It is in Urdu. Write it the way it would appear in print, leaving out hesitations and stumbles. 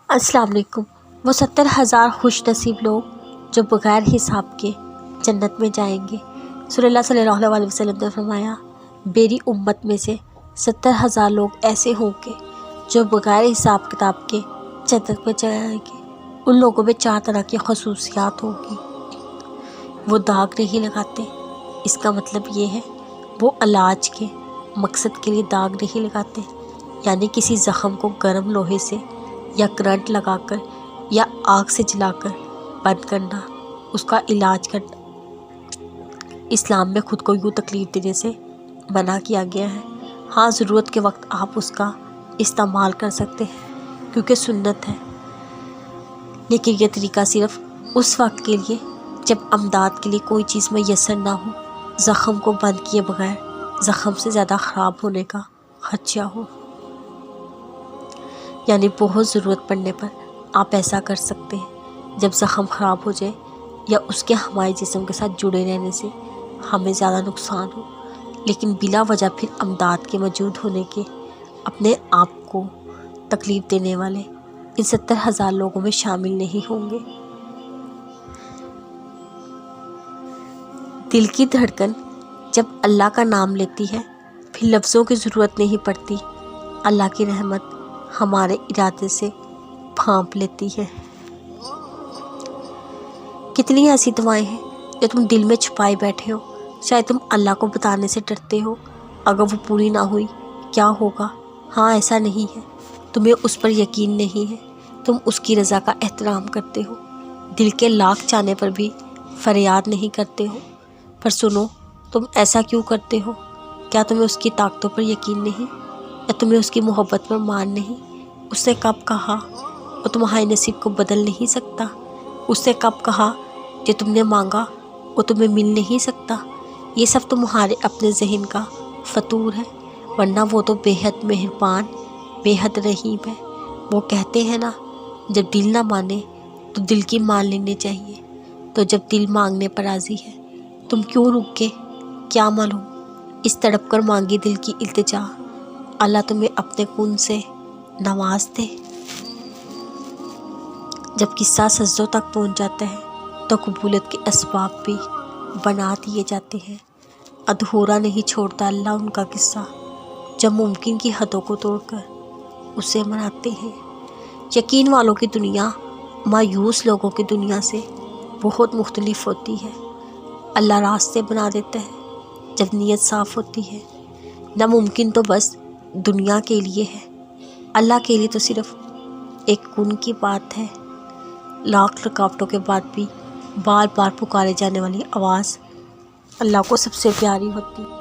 السلام علیکم۔ وہ 70,000 خوش نصیب لوگ جو بغیر حساب کے جنت میں جائیں گے۔ رسول اللہ صلی اللہ علیہ وسلم نے فرمایا، میری امت میں سے 70,000 لوگ ایسے ہوں گے جو بغیر حساب کتاب کے جنت میں جائیں گے۔ ان لوگوں میں 4 طرح کی خصوصیات ہوں گی۔ وہ داغ نہیں لگاتے، اس کا مطلب یہ ہے وہ علاج کے مقصد کے لیے داغ نہیں لگاتے، یعنی کسی زخم کو گرم لوہے سے یا کرنٹ لگا کر یا آگ سے جلا کر بند کرنا، اس کا علاج کرنا اسلام میں خود کو یوں تکلیف دینے سے منع کیا گیا ہے۔ ہاں، ضرورت کے وقت آپ اس کا استعمال کر سکتے ہیں کیونکہ سنت ہے، لیکن یہ طریقہ صرف اس وقت کے لیے جب امداد کے لیے کوئی چیز میسر نہ ہو، زخم کو بند کیے بغیر زخم سے زیادہ خراب ہونے کا خدشہ ہو، یعنی بہت ضرورت پڑنے پر آپ ایسا کر سکتے ہیں جب زخم خراب ہو جائے یا اس کے ہمارے جسم کے ساتھ جڑے رہنے سے ہمیں زیادہ نقصان ہو، لیکن بلا وجہ پھر امداد کے موجود ہونے کے اپنے آپ کو تکلیف دینے والے ان 70,000 لوگوں میں شامل نہیں ہوں گے۔ دل کی دھڑکن جب اللہ کا نام لیتی ہے پھر لفظوں کی ضرورت نہیں پڑتی، اللہ کی رحمت ہمارے ارادے سے بھانپ لیتی ہے۔ کتنی ایسی دعائیں ہیں جو تم دل میں چھپائے بیٹھے ہو، شاید تم اللہ کو بتانے سے ڈرتے ہو، اگر وہ پوری نہ ہوئی کیا ہوگا؟ ہاں، ایسا نہیں ہے، تمہیں اس پر یقین نہیں ہے، تم اس کی رضا کا احترام کرتے ہو، دل کے لاکھ چاہنے پر بھی فریاد نہیں کرتے ہو، پر سنو، تم ایسا کیوں کرتے ہو؟ کیا تمہیں اس کی طاقتوں پر یقین نہیں، یا تمہیں اس کی محبت پر مان نہیں؟ اس نے کب کہا وہ تمہارے نصیب کو بدل نہیں سکتا؟ اس نے کب کہا جو تم نے مانگا وہ تمہیں مل نہیں سکتا؟ یہ سب تمہارے اپنے ذہن کا فطور ہے، ورنہ وہ تو بے حد مہربان، بے حد رحیم ہے۔ وہ کہتے ہیں نا، جب دل نہ مانے تو دل کی مان لینی چاہیے، تو جب دل مانگنے پر راضی ہے تم کیوں رک گئے؟ کیا معلوم اس تڑپ کر مانگی دل کی التجا اللہ تمہیں اپنے کون سے نواز دے۔ جب قصہ سجدوں تک پہنچ جاتا ہے تو قبولیت کے اسباب بھی بنا دیے جاتے ہیں۔ ادھورا نہیں چھوڑتا اللہ ان کا قصہ جب ممکن کی حدوں کو توڑ کر اسے مناتے ہیں۔ یقین والوں کی دنیا مایوس لوگوں کی دنیا سے بہت مختلف ہوتی ہے۔ اللہ راستے بنا دیتا ہے جب نیت صاف ہوتی ہے۔ ناممکن تو بس دنیا کے لیے ہے، اللہ کے لیے تو صرف ایک کن کی بات ہے۔ لاکھ رکاوٹوں کے بعد بھی بار بار پکارے جانے والی آواز اللہ کو سب سے پیاری ہوتی ہے۔